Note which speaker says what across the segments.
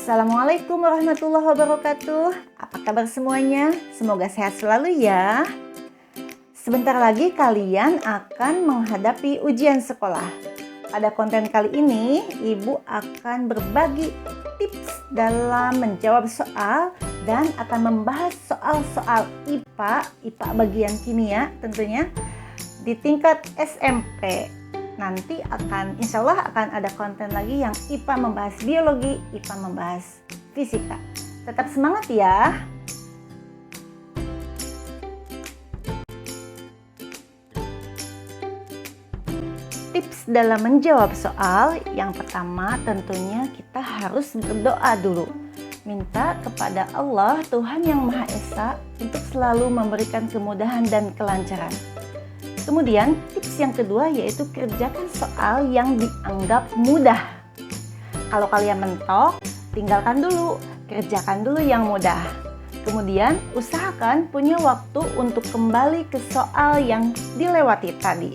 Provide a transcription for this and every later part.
Speaker 1: Assalamualaikum warahmatullahi wabarakatuh. Apa kabar semuanya? Semoga sehat selalu ya. Sebentar lagi kalian akan menghadapi ujian sekolah. Pada konten kali ini, Ibu akan berbagi tips dalam menjawab soal dan akan membahas soal-soal IPA bagian kimia tentunya di tingkat SMP. Nanti insya Allah akan ada konten lagi yang IPA membahas biologi, IPA membahas fisika. Tetap semangat ya. Tips dalam menjawab soal, yang pertama tentunya kita harus berdoa dulu. Minta kepada Allah, Tuhan yang Maha Esa, untuk selalu memberikan kemudahan dan kelancaran. Kemudian tips yang kedua yaitu kerjakan soal yang dianggap mudah. Kalau kalian mentok, tinggalkan dulu, kerjakan dulu yang mudah. Kemudian usahakan punya waktu untuk kembali ke soal yang dilewati tadi.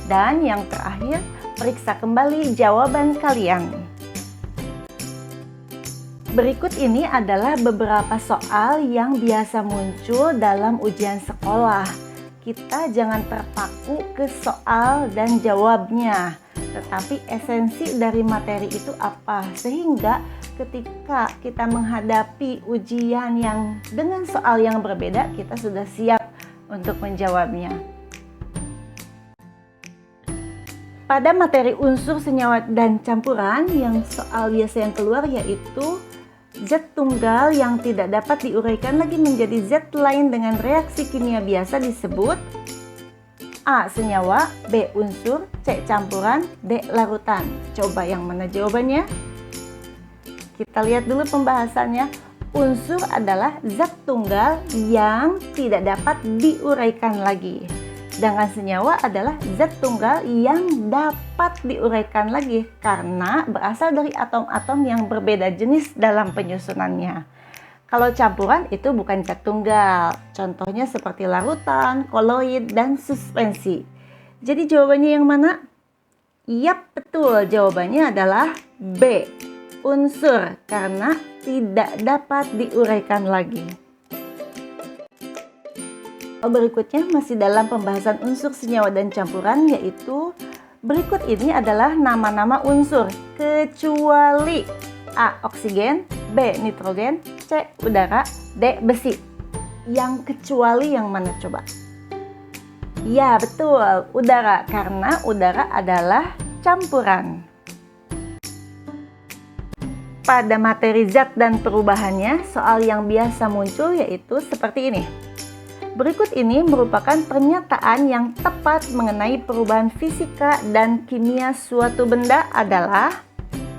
Speaker 1: Dan yang terakhir, periksa kembali jawaban kalian. Berikut ini adalah beberapa soal yang biasa muncul dalam ujian sekolah. Kita jangan terpaku ke soal dan jawabnya, tetapi esensi dari materi itu apa, sehingga ketika kita menghadapi ujian yang dengan soal yang berbeda, kita sudah siap untuk menjawabnya. Pada materi unsur, senyawa, dan campuran, yang soal biasa yang keluar yaitu zat tunggal yang tidak dapat diuraikan lagi menjadi zat lain dengan reaksi kimia biasa disebut A. Senyawa, B. Unsur, C. Campuran, D. Larutan. Coba yang mana jawabannya? Kita lihat dulu pembahasannya. Unsur adalah zat tunggal yang tidak dapat diuraikan lagi. Sedangkan senyawa adalah zat tunggal yang dapat diuraikan lagi karena berasal dari atom-atom yang berbeda jenis dalam penyusunannya. Kalau campuran itu bukan zat tunggal, contohnya seperti larutan, koloid, dan suspensi. Jadi jawabannya yang mana? Yap, betul, jawabannya adalah B, unsur, karena tidak dapat diuraikan lagi. Berikutnya masih dalam pembahasan unsur, senyawa, dan campuran, yaitu berikut ini adalah nama-nama unsur kecuali A. Oksigen, B. Nitrogen, C. Udara, D. Besi. Yang kecuali yang mana coba? Ya, betul, udara, karena udara adalah campuran. Pada materi zat dan perubahannya, soal yang biasa muncul yaitu seperti ini. Berikut ini merupakan pernyataan yang tepat mengenai perubahan fisika dan kimia suatu benda adalah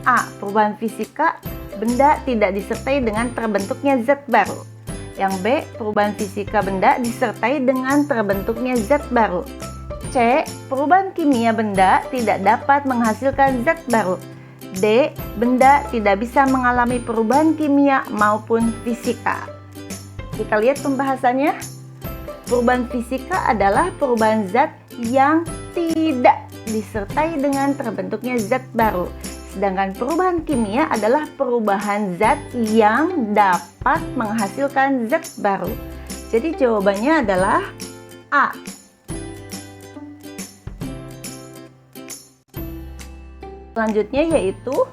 Speaker 1: A. Perubahan fisika benda tidak disertai dengan terbentuknya zat baru. Yang B. Perubahan fisika benda disertai dengan terbentuknya zat baru. C. Perubahan kimia benda tidak dapat menghasilkan zat baru. D. Benda tidak bisa mengalami perubahan kimia maupun fisika. Kita lihat pembahasannya. Perubahan fisika adalah perubahan zat yang tidak disertai dengan terbentuknya zat baru. Sedangkan perubahan kimia adalah perubahan zat yang dapat menghasilkan zat baru. Jadi jawabannya adalah A. Selanjutnya yaitu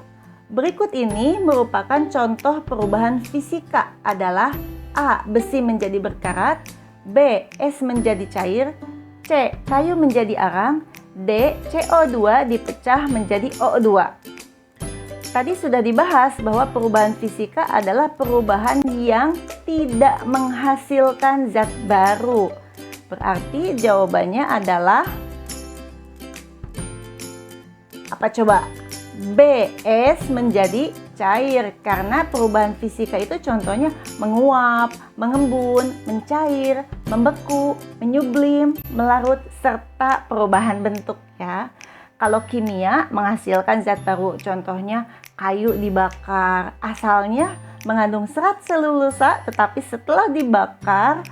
Speaker 1: berikut ini merupakan contoh perubahan fisika adalah A. Besi menjadi berkarat, B. Es menjadi cair, C. Kayu menjadi arang, D. CO2 dipecah menjadi O2. Tadi sudah dibahas bahwa perubahan fisika adalah perubahan yang tidak menghasilkan zat baru. Berarti jawabannya adalah apa coba? B. Es menjadi cair, karena perubahan fisika itu contohnya menguap, mengembun, mencair, membeku, menyublim, melarut, serta perubahan bentuk ya. Kalau kimia menghasilkan zat baru, contohnya kayu dibakar, asalnya mengandung serat selulosa, tetapi setelah dibakar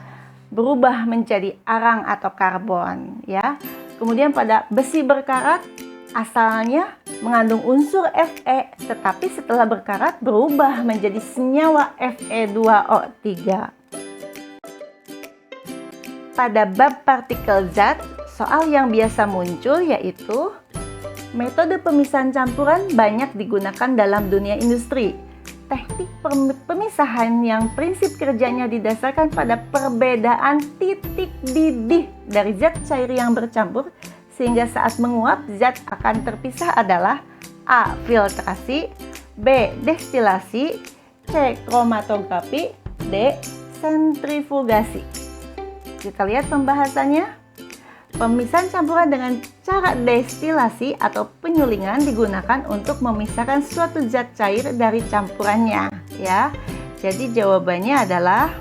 Speaker 1: berubah menjadi arang atau karbon ya. Kemudian pada besi berkarat Asalnya mengandung unsur Fe, tetapi setelah berkarat berubah menjadi senyawa Fe2O3. Pada bab partikel zat, soal yang biasa muncul yaitu metode pemisahan campuran banyak digunakan dalam dunia industri. Teknik pemisahan yang prinsip kerjanya didasarkan pada perbedaan titik didih dari zat cair yang bercampur, sehingga saat menguap zat akan terpisah adalah A. Filtrasi, B. Destilasi, C. Kromatografi, D. Sentrifugasi. Kita lihat pembahasannya. Pemisahan campuran dengan cara destilasi atau penyulingan digunakan untuk memisahkan suatu zat cair dari campurannya, ya. Jadi jawabannya adalah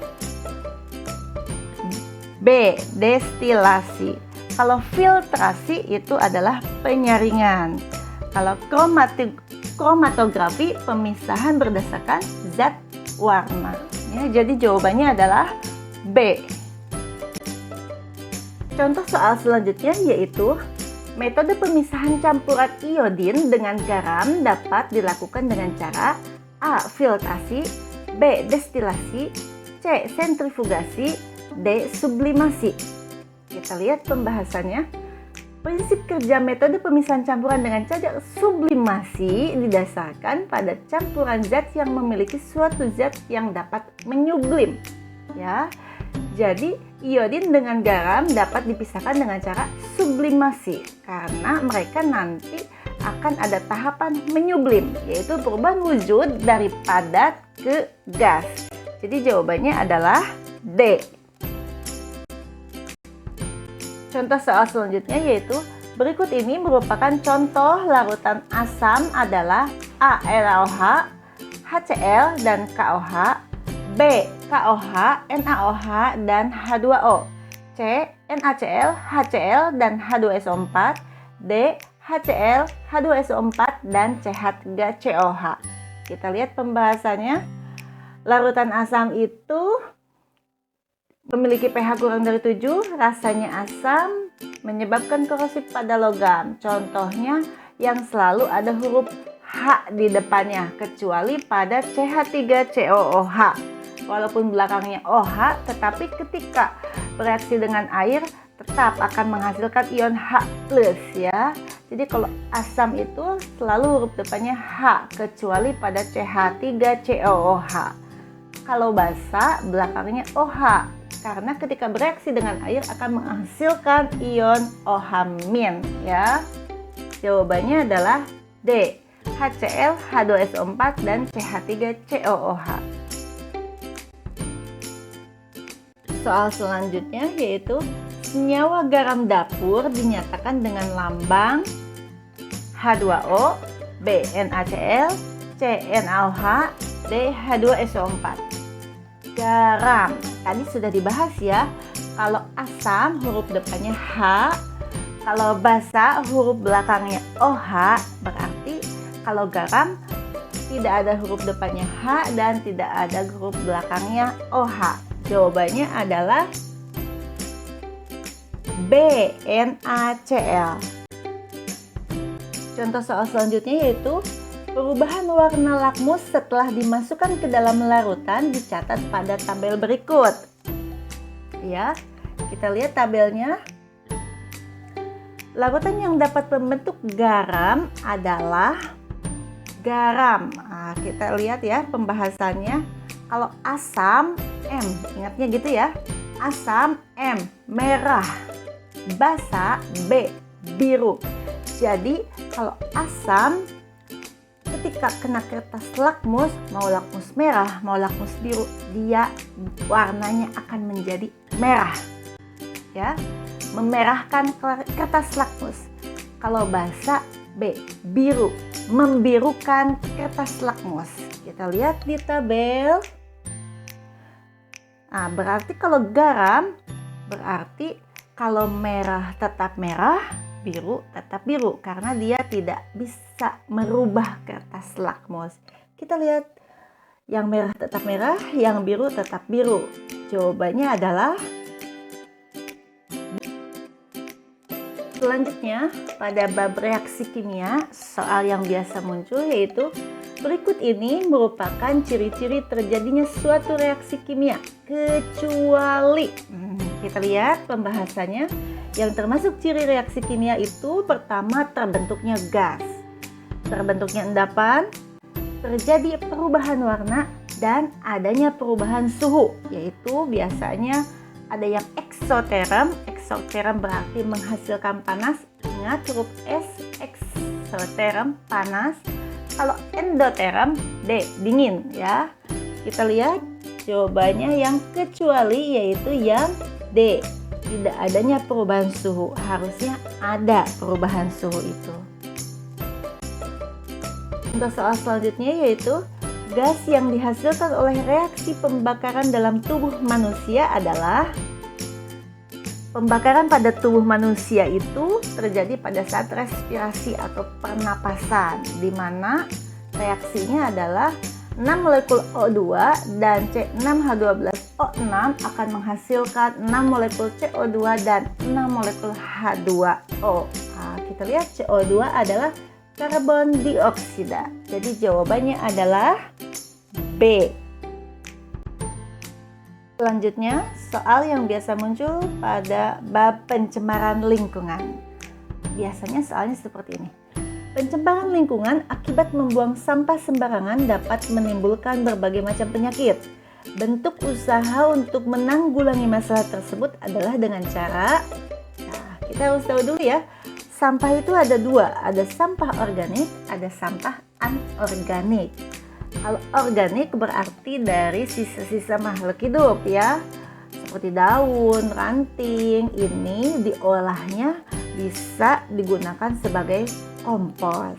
Speaker 1: B. Destilasi. Kalau filtrasi itu adalah penyaringan. Kalau kromatografi pemisahan berdasarkan zat warna. Ya, jadi jawabannya adalah B. Contoh soal selanjutnya yaitu metode pemisahan campuran iodin dengan garam dapat dilakukan dengan cara A. Filtrasi, B. Destilasi, C. Sentrifugasi, D. Sublimasi. Kita lihat pembahasannya. Prinsip kerja metode pemisahan campuran dengan cara sublimasi didasarkan pada campuran zat yang memiliki suatu zat yang dapat menyublim. Ya, jadi iodin dengan garam dapat dipisahkan dengan cara sublimasi karena mereka nanti akan ada tahapan menyublim, yaitu perubahan wujud dari padat ke gas. Jadi jawabannya adalah D. Contoh soal selanjutnya yaitu berikut ini merupakan contoh larutan asam adalah A. NaOH, HCl, dan KOH, B. KOH, NaOH, dan H2O, C. NaCl, HCl, dan H2SO4, D. HCl, H2SO4, dan CH3COH. Kita lihat pembahasannya. Larutan asam itu memiliki pH kurang dari 7, rasanya asam, menyebabkan korosif pada logam. Contohnya yang selalu ada huruf H di depannya, kecuali pada CH3COOH. Walaupun belakangnya OH, tetapi ketika bereaksi dengan air tetap akan menghasilkan ion H+, ya. Jadi kalau asam itu selalu huruf depannya H, kecuali pada CH3COOH. Kalau basa belakangnya OH. Karena ketika bereaksi dengan air akan menghasilkan ion OH-, ya. Jawabannya adalah D. HCl, H2SO4, dan CH3COOH. Soal selanjutnya yaitu senyawa garam dapur dinyatakan dengan lambang H2O, B. NaCl, C. NaOH, D. H2SO4. Garam tadi sudah dibahas ya. Kalau asam huruf depannya H, kalau basa huruf belakangnya OH, berarti kalau garam tidak ada huruf depannya H dan tidak ada huruf belakangnya OH. Jawabannya adalah B. NaCl. Contoh soal selanjutnya yaitu perubahan warna lakmus setelah dimasukkan ke dalam larutan dicatat pada tabel berikut. Ya, kita lihat tabelnya. Larutan yang dapat membentuk garam adalah garam. Nah, kita lihat ya pembahasannya. Kalau asam M, ingatnya gitu ya. Asam M, merah. Basa B, biru. Jadi kalau asam ketika kena kertas lakmus, mau lakmus merah, mau lakmus biru, dia warnanya akan menjadi merah. Ya, memerahkan kertas lakmus. Kalau basa B, biru, membirukan kertas lakmus. Kita lihat di tabel. Nah, berarti kalau garam, berarti kalau merah tetap merah, biru tetap biru karena dia tidak bisa merubah kertas lakmus. Kita lihat yang merah tetap merah, yang biru tetap biru. Jawabannya adalah Selanjutnya, pada bab reaksi kimia, soal yang biasa muncul yaitu berikut ini merupakan ciri-ciri terjadinya suatu reaksi kimia kecuali. Kita lihat pembahasannya. Yang termasuk ciri reaksi kimia itu pertama terbentuknya gas, terbentuknya endapan, terjadi perubahan warna, dan adanya perubahan suhu, yaitu biasanya ada yang eksoterm. Eksoterm berarti menghasilkan panas. Ingat huruf S, eksoterm, panas. Kalau endoterm, D, dingin ya. Kita lihat jawabannya yang kecuali, yaitu yang D. Tidak adanya perubahan suhu. Harusnya ada perubahan suhu itu. Untuk soal selanjutnya yaitu gas yang dihasilkan oleh reaksi pembakaran dalam tubuh manusia adalah. Pembakaran pada tubuh manusia itu terjadi pada saat respirasi atau pernapasan, di mana reaksinya adalah 6 molekul O2 dan C6H12O6 akan menghasilkan 6 molekul CO2 dan 6 molekul H2O. Kita lihat CO2 adalah karbon dioksida. Jadi jawabannya adalah B. Selanjutnya, soal yang biasa muncul pada bab pencemaran lingkungan. Biasanya soalnya seperti ini. Pencemaran lingkungan akibat membuang sampah sembarangan dapat menimbulkan berbagai macam penyakit. Bentuk usaha untuk menanggulangi masalah tersebut adalah dengan cara, kita harus tahu dulu ya, sampah itu ada dua, ada sampah organik, ada sampah anorganik. Kalau organik berarti dari sisa-sisa makhluk hidup ya, seperti daun, ranting, ini diolahnya bisa digunakan sebagai kompos.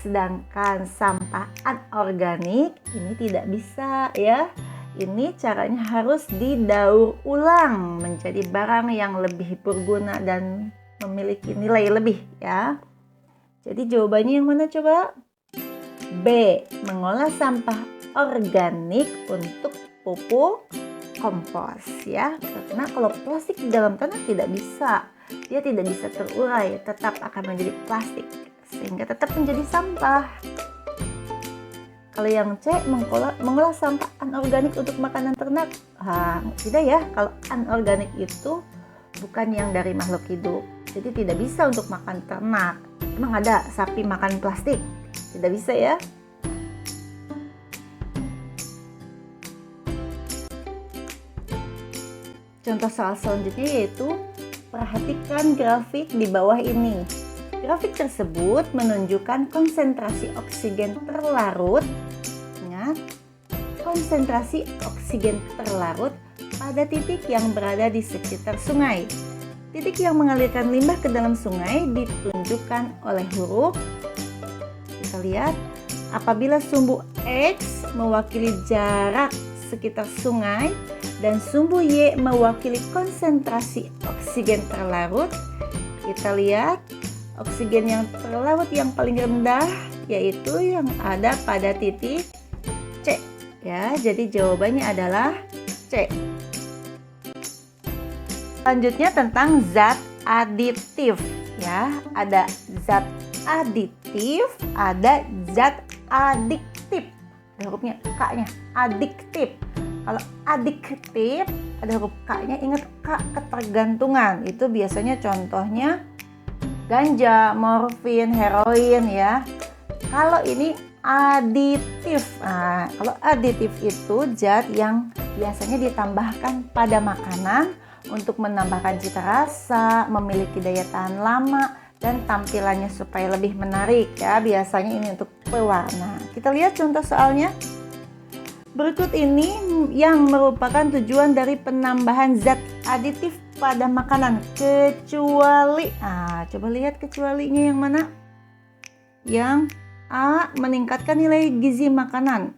Speaker 1: Sedangkan sampah anorganik ini tidak bisa ya. Ini caranya harus didaur ulang menjadi barang yang lebih berguna dan memiliki nilai lebih ya. Jadi jawabannya yang mana coba? B. Mengolah sampah organik untuk pupuk kompos ya. Karena kalau plastik di dalam tanah tidak bisa. Dia tidak bisa terurai, tetap akan menjadi plastik sehingga tetap menjadi sampah. Kalau yang C, mengolah sampah anorganik untuk makanan ternak. Tidak ya, kalau anorganik itu bukan yang dari makhluk hidup. Jadi tidak bisa untuk makan ternak. Emang ada sapi makan plastik? Tidak bisa ya. Contoh soal selanjutnya yaitu perhatikan grafik di bawah ini. Grafik tersebut menunjukkan konsentrasi oksigen terlarut. Ingat, konsentrasi oksigen terlarut pada titik yang berada di sekitar sungai. Titik yang mengalirkan limbah ke dalam sungai ditunjukkan oleh huruf. Kita lihat, apabila sumbu X mewakili jarak sekitar sungai dan sumbu Y mewakili konsentrasi oksigen terlarut, kita lihat oksigen yang terlarut yang paling rendah yaitu yang ada pada titik C ya. Jadi jawabannya adalah C. Selanjutnya tentang zat aditif ya. Ada zat aditif, ada zat adiktif. Ada hurufnya K-nya, adiktif. Kalau adiktif ada huruf K-nya, ingat K, ketergantungan. Itu biasanya contohnya ganja, morfin, heroin ya. Kalau ini aditif. Kalau aditif itu zat yang biasanya ditambahkan pada makanan untuk menambahkan cita rasa, memiliki daya tahan lama, dan tampilannya supaya lebih menarik ya. Biasanya ini untuk pewarna. Kita lihat contoh soalnya. Berikut ini yang merupakan tujuan dari penambahan zat aditif pada makanan kecuali. Coba lihat kecualinya yang mana? Yang A, meningkatkan nilai gizi makanan.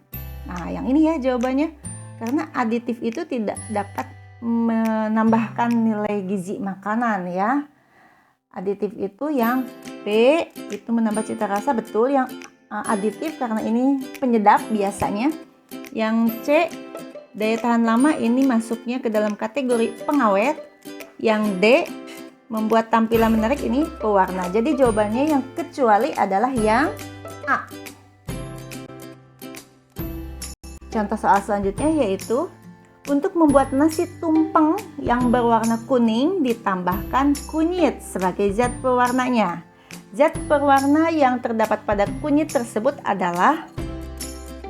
Speaker 1: Yang ini ya jawabannya. Karena aditif itu tidak dapat menambahkan nilai gizi makanan ya. Aditif itu yang B, itu menambah cita rasa, betul. Yang aditif karena ini penyedap biasanya. Yang C, daya tahan lama, ini masuknya ke dalam kategori pengawet. Yang D, membuat tampilan menarik ini pewarna. Jadi jawabannya yang kecuali adalah yang A. Contoh soal selanjutnya yaitu untuk membuat nasi tumpeng yang berwarna kuning ditambahkan kunyit sebagai zat pewarnanya. Zat pewarna yang terdapat pada kunyit tersebut adalah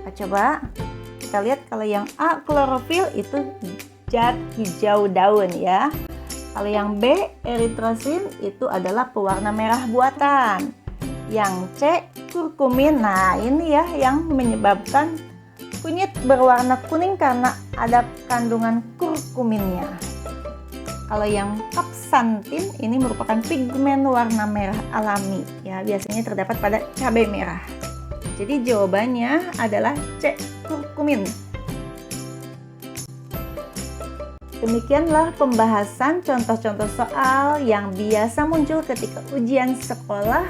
Speaker 1: apa coba? Kita lihat kalau yang A klorofil itu zat hijau daun ya. Kalau yang B eritrosin itu adalah pewarna merah buatan. Yang C kurkumin. Nah, ini ya yang menyebabkan kunyit berwarna kuning karena ada kandungan kurkuminnya. Kalau yang kapsantin ini merupakan pigmen warna merah alami ya, biasanya terdapat pada cabai merah. Jadi jawabannya adalah C, kurkumin. Demikianlah pembahasan contoh-contoh soal yang biasa muncul ketika ujian sekolah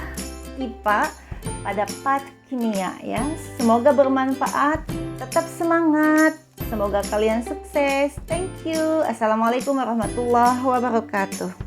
Speaker 1: IPA pada part kimia ya. Semoga bermanfaat, tetap semangat, semoga kalian sukses. Thank you. Assalamualaikum warahmatullahi wabarakatuh.